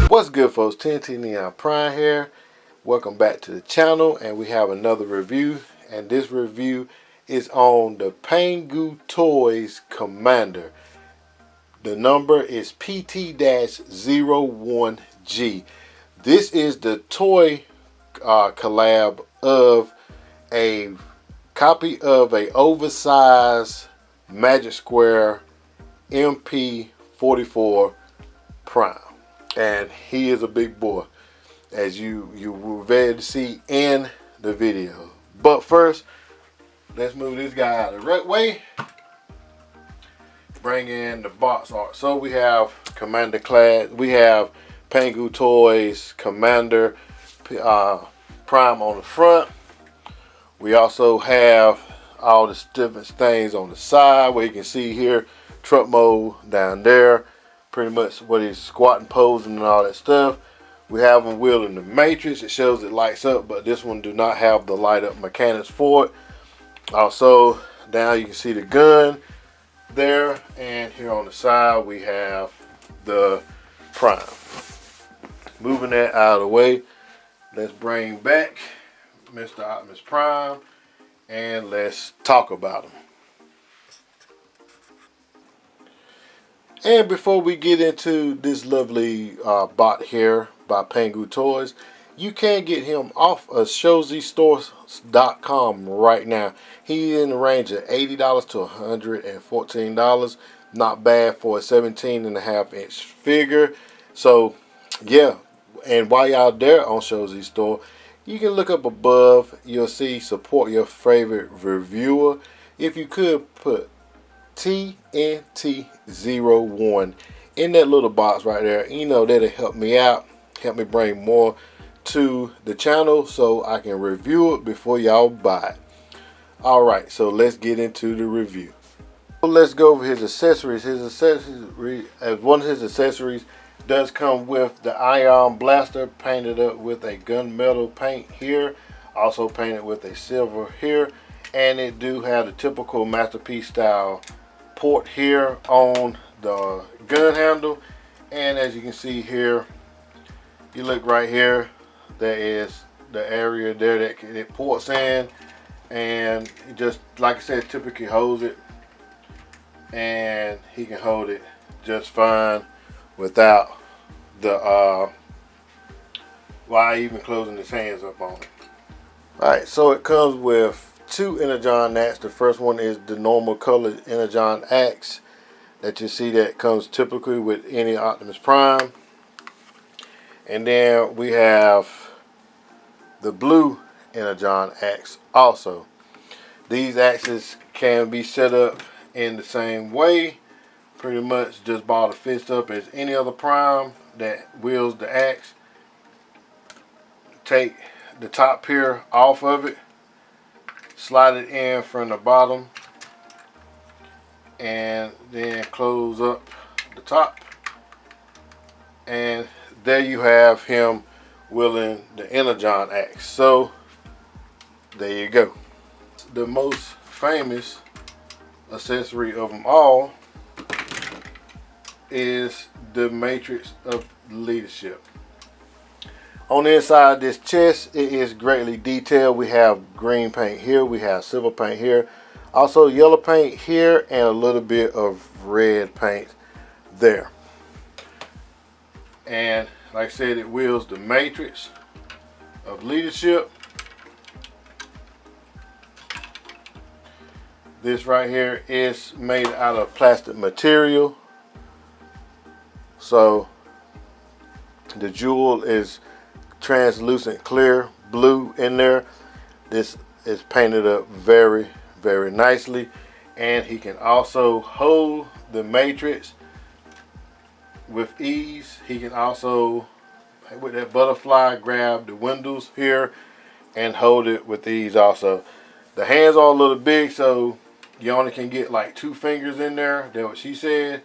What's good, folks? TNT Neon Prime here. Welcome back to the channel, and we have another review, and this review is on the Pangu Toys Commander. The number is PT-01G. This is the toy collab of a copy of a oversized Magic Square MP44 Prime. And he is a big boy, as you were ready to see in the video. But first, let's move this guy out of the right way. Bring in the box art. So we have Commander class. We have Pangu Toys Commander Prime on the front. We also have all the different things on the side, where you can see here truck mode down there. Pretty much what he's squatting, posing, and all that stuff. We have him wielding the Matrix. It shows it lights up, but this one do not have the light up mechanics for it. Also, down you can see the gun there, and here on the side we have the Prime. Moving that out of the way, let's bring back Mr. Optimus Prime, and let's talk about him. And before we get into this lovely bot here by Pangu Toys, you can get him off of ShowZstores.com right now. He's in the range of $80 to $114. Not bad for a 17.5-inch figure. So, yeah. And while y'all there on ShowZ Store, you can look up above. You'll see support your favorite reviewer. If you could put TNT01 in that little box right there, you know, that'll help me out, help me bring more to the channel so I can review it before y'all buy it. Alright, so let's get into the review. So let's go over his accessories. His accessories, as one of his accessories does come with the ion blaster, painted up with a gunmetal paint here, also painted with a silver here, and it do have the typical Masterpiece style port here on the gun handle. And as you can see here, you look right here, there is the area there that it ports in, and it just, like I said, typically holds it, and he can hold it just fine without the why even closing his hands up on it. Alright, so it comes with two Energon axe. The first one is the normal colored Energon axe that you see that comes typically with any Optimus Prime. And then we have the blue Energon axe also. These axes can be set up in the same way, pretty much just ball the fist up as any other Prime that wields the axe. Take the top here off of it, slide it in from the bottom, and then close up the top, and there you have him wielding the Energon axe. So there you go. The most famous accessory of them all is the Matrix of Leadership. On the inside of this chest, it is greatly detailed. We have green paint here, we have silver paint here, also yellow paint here, and a little bit of red paint there. And like I said, it wields the Matrix of Leadership. This right here is made out of plastic material, so the jewel is translucent clear blue in there. This is painted up very, very nicely, and he can also hold the Matrix with ease. He can also, with that butterfly, grab the windows here and hold it with ease also. The hands are a little big, so you only can get like 2 fingers in there. That's what she said.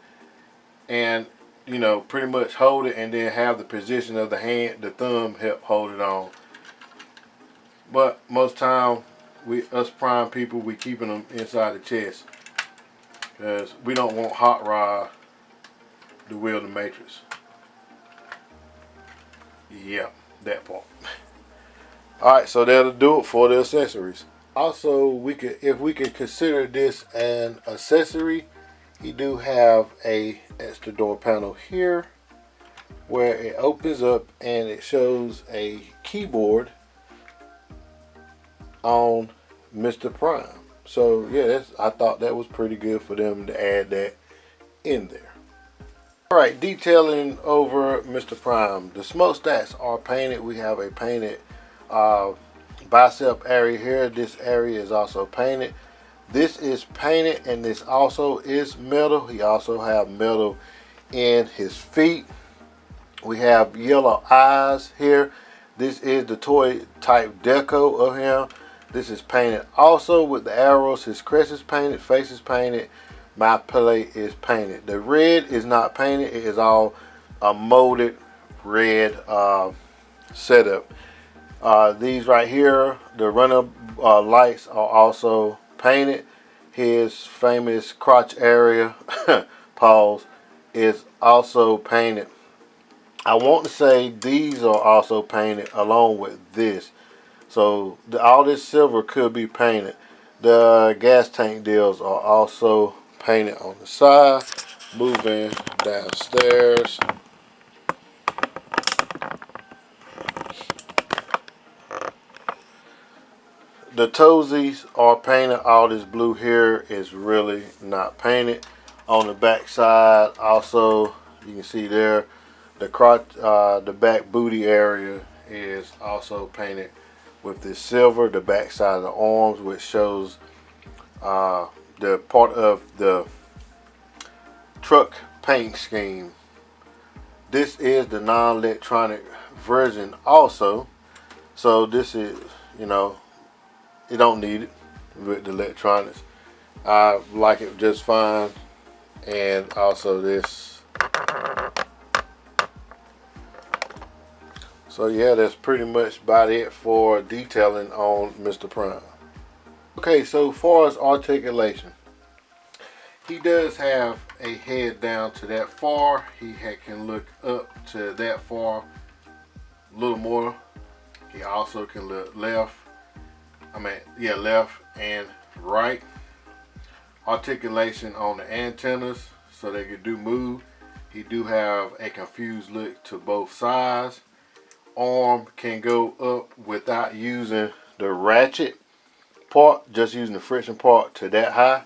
And you know, pretty much hold it, and then have the position of the hand, the thumb, help hold it on. But most time us prime people, we keeping them inside the chest because we don't want hot rod to wield the matrix. Yeah, that part. All right, so that'll do it for the accessories. Also, if we could consider this an accessory, you do have a extra door panel here where it opens up and it shows a keyboard on Mr. Prime. So yeah, I thought that was pretty good for them to add that in there. Alright, detailing over Mr. Prime. The smokestacks are painted. We have a painted bicep area here. This area is also painted. This is painted and this also is metal. He also have metal in his feet. We have yellow eyes here. This is the toy type deco of him. This is painted also with the arrows. His crest is painted, face is painted, my plate is painted. The red is not painted. It is all a molded red setup. These right here, the runner lights are also painted. His famous crotch area, pause, is also painted. I want to say these are also painted along with this. So all this silver could be painted. The gas tank deals are also painted on the side. Moving downstairs. The toesies are painted. All this blue here is really not painted. On the back side, also you can see there, the crotch, the back booty area is also painted with this silver. The back side of the arms, which shows the part of the truck paint scheme. This is the non-electronic version also. So this is, you know, you don't need it with the electronics. I like it just fine. And also this. So yeah, that's pretty much about it for detailing on Mr. Prime. Okay, so far as articulation, he does have a head down to that far. He can look up to that far a little more. He also can look left. Left and right. Articulation on the antennas so they can do move. He do have a confused look to both sides. Arm can go up without using the ratchet part, just using the friction part to that high.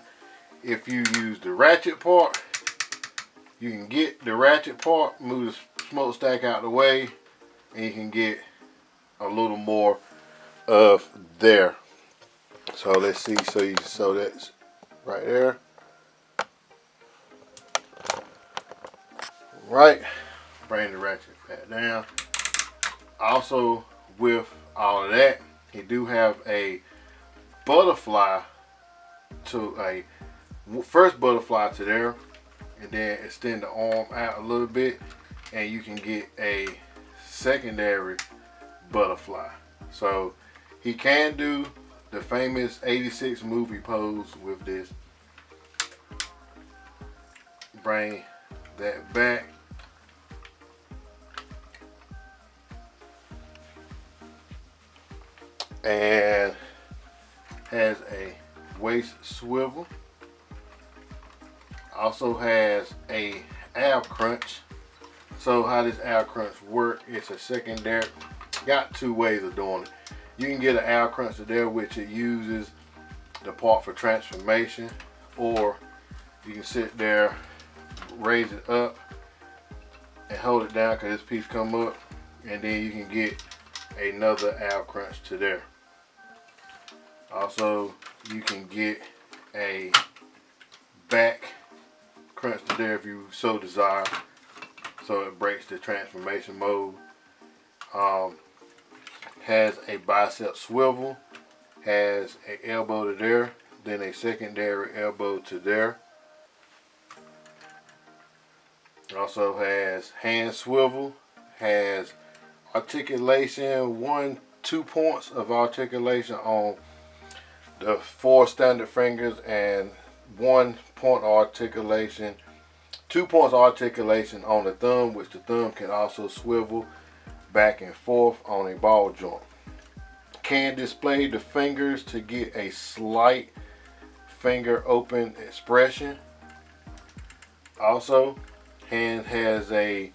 If you use the ratchet part, you can get the ratchet part, move the smokestack out of the way, and you can get a little more of there. So let's see, so that's right there. Right, bring the ratchet back down. Also, with all of that, he do have a butterfly to a first butterfly to there, and then extend the arm out a little bit, and you can get a secondary butterfly. So he can do the famous 86 movie pose with this. Bring that back. And has a waist swivel. Also has a ab crunch. So how this ab crunch work, it's a secondary. Got two ways of doing it. You can get an ab crunch there, which it uses the part for transformation, or you can sit there, raise it up and hold it down because this piece come up, and then you can get another ab crunch to there. Also, you can get a back crunch to there if you so desire, so it breaks the transformation mode. Has a bicep swivel, has an elbow to there, then a secondary elbow to there. Also has hand swivel, has articulation, 1-2 points of articulation on the 4 standard fingers and 1 point of articulation, 2 points of articulation on the thumb, which the thumb can also swivel back and forth on a ball joint. Can display the fingers to get a slight finger open expression. Also, hand has a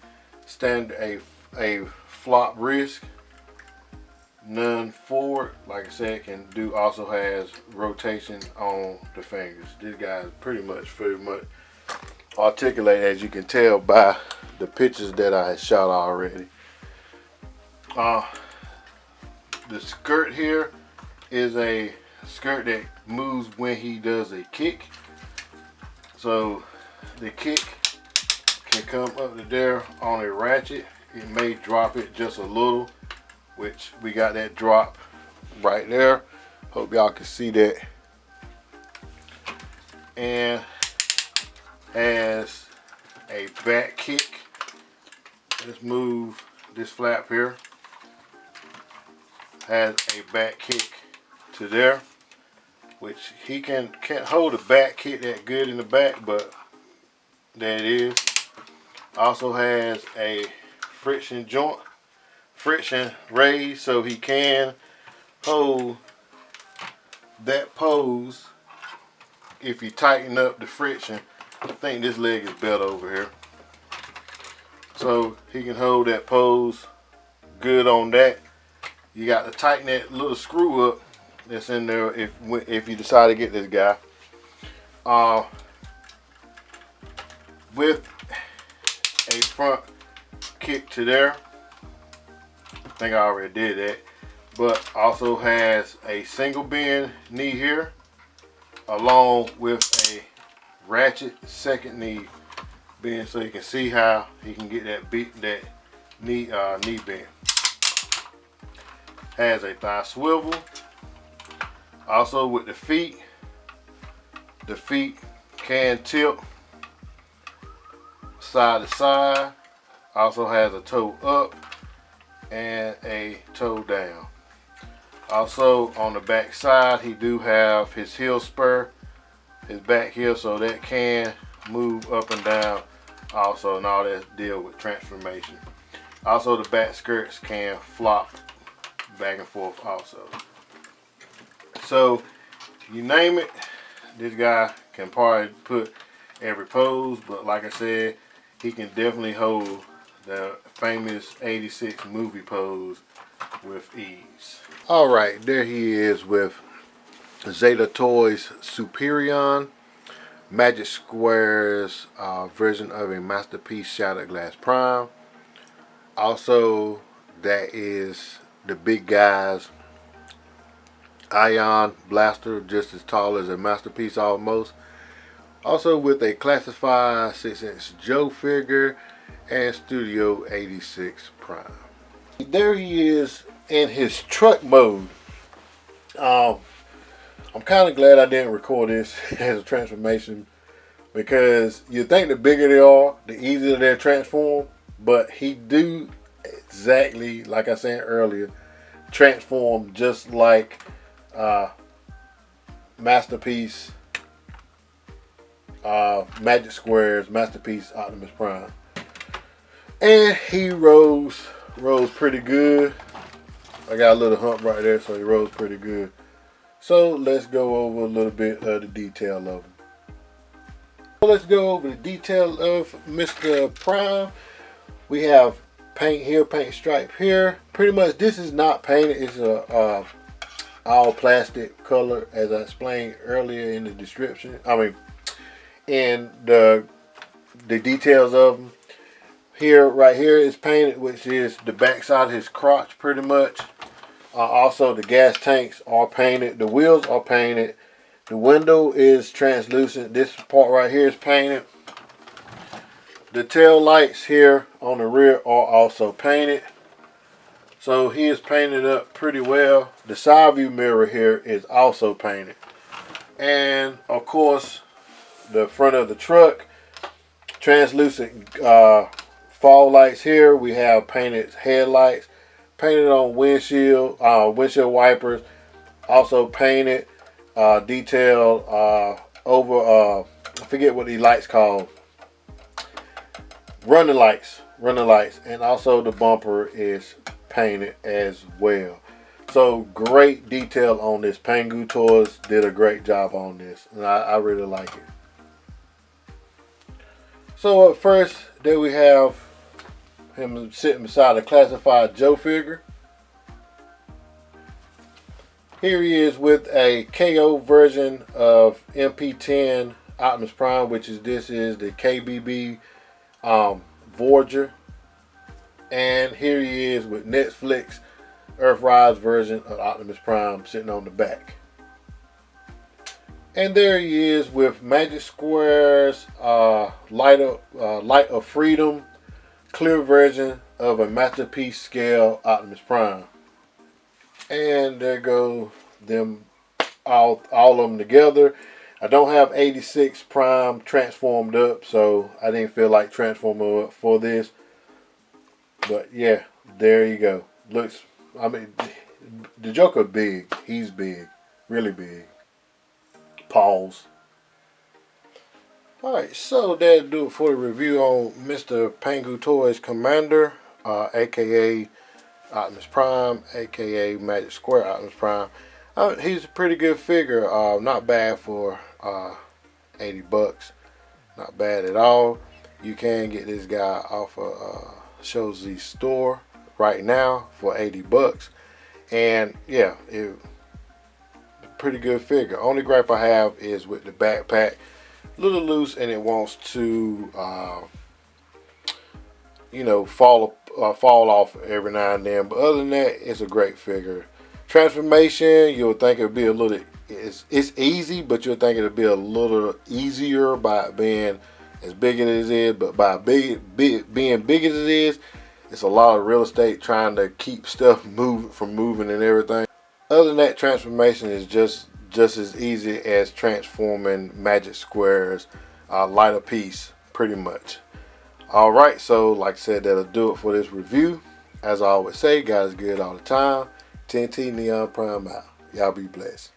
flop wrist, none forward. Like I said, can do also has rotation on the fingers. This guy is pretty much articulate, as you can tell by the pictures that I had shot already. The skirt here is a skirt that moves when he does a kick. So the kick can come up to there on a ratchet. It may drop it just a little, which we got that drop right there. Hope y'all can see that. And has a back kick. Let's move this flap here. Has a back kick to there, which he can't hold a back kick that good in the back, but there it is. Also has a friction joint, friction raise, so he can hold that pose if you tighten up the friction. I think this leg is better over here, so he can hold that pose good on that. You got to tighten that little screw up that's in there if you decide to get this guy. With a front kick to there. I think I already did that. But also has a single bend knee here, along with a ratchet second knee bend, so you can see how he can get that knee bend. Has a thigh swivel. Also with the feet can tilt side to side. Also has a toe up and a toe down. Also on the back side, he do have his heel spur, his back heel, so that can move up and down also, and all that deal with transformation. Also the back skirts can flop back and forth also. So you name it, this guy can probably put every pose, but like I said, he can definitely hold the famous 86 movie pose with ease. Alright, there he is with Zeta Toys Superion, Magic Squares version of a Masterpiece Shattered Glass Prime. Also, that is the big guy's Ion Blaster, just as tall as a Masterpiece almost. Also with a classified 6-inch Joe figure and Studio 86 Prime. There he is in his truck mode. I'm kind of glad I didn't record this as a transformation, because you think the bigger they are, the easier they're transformed, but he do exactly like I said earlier, transform just like Masterpiece Magic Squares Masterpiece Optimus Prime. And he rose pretty good. I got a little hump right there, so he rose pretty good. So let's go over a little bit of the detail of him. So let's go over the detail of Mr. Prime. We have paint here, paint stripe here. Pretty much this is not painted. It's a all plastic color, as I explained earlier in the description. I mean, in the details of them. Here, right here is painted, which is the back side of his crotch pretty much. Also the gas tanks are painted. The wheels are painted. The window is translucent. This part right here is painted. The tail lights here on the rear are also painted. So he is painted up pretty well. The side view mirror here is also painted. And of course, the front of the truck, translucent fog lights here. We have painted headlights, painted on windshield wipers, also painted. detail over I forget what these lights called, running lights, and also the bumper is painted as well. So great detail on this. Pangu Toys did a great job on this, and I really like it. So up first, there we have him sitting beside a classified Joe figure. Here he is with a KO version of MP10 Optimus Prime, which is the KBB Voyager. And here he is with Netflix Earthrise version of Optimus Prime sitting on the back. And there he is with Magic Square's Light of Freedom clear version of a Masterpiece scale Optimus Prime. And there go them all of them together. I don't have 86 Prime transformed up, so I didn't feel like transforming up for this. But yeah, there you go. Looks, I mean, the Joker big. He's big, really big. Pause. Alright, so that'll do it for the review on Mr. Pangu Toys Commander, aka Optimus Prime, aka Magic Square Optimus Prime. He's a pretty good figure. Not bad for 80 bucks. Not bad at all. You can get this guy off of Shozy store right now for 80 bucks. And yeah, pretty good figure. Only gripe I have is with the backpack. A little loose, and it wants to fall off every now and then. But other than that, it's a great figure. Transformation, you'll think it'll be a little, it's easy, but you'll think it'll be a little easier by being as big as it is. But by being big as it is, it's a lot of real estate trying to keep stuff moving and everything. Other than that, transformation is just as easy as transforming Magic Square's Light of Peace, pretty much. Alright, so like I said, that'll do it for this review. As I always say, God is good all the time. TNT Neon Prime out. Y'all be blessed.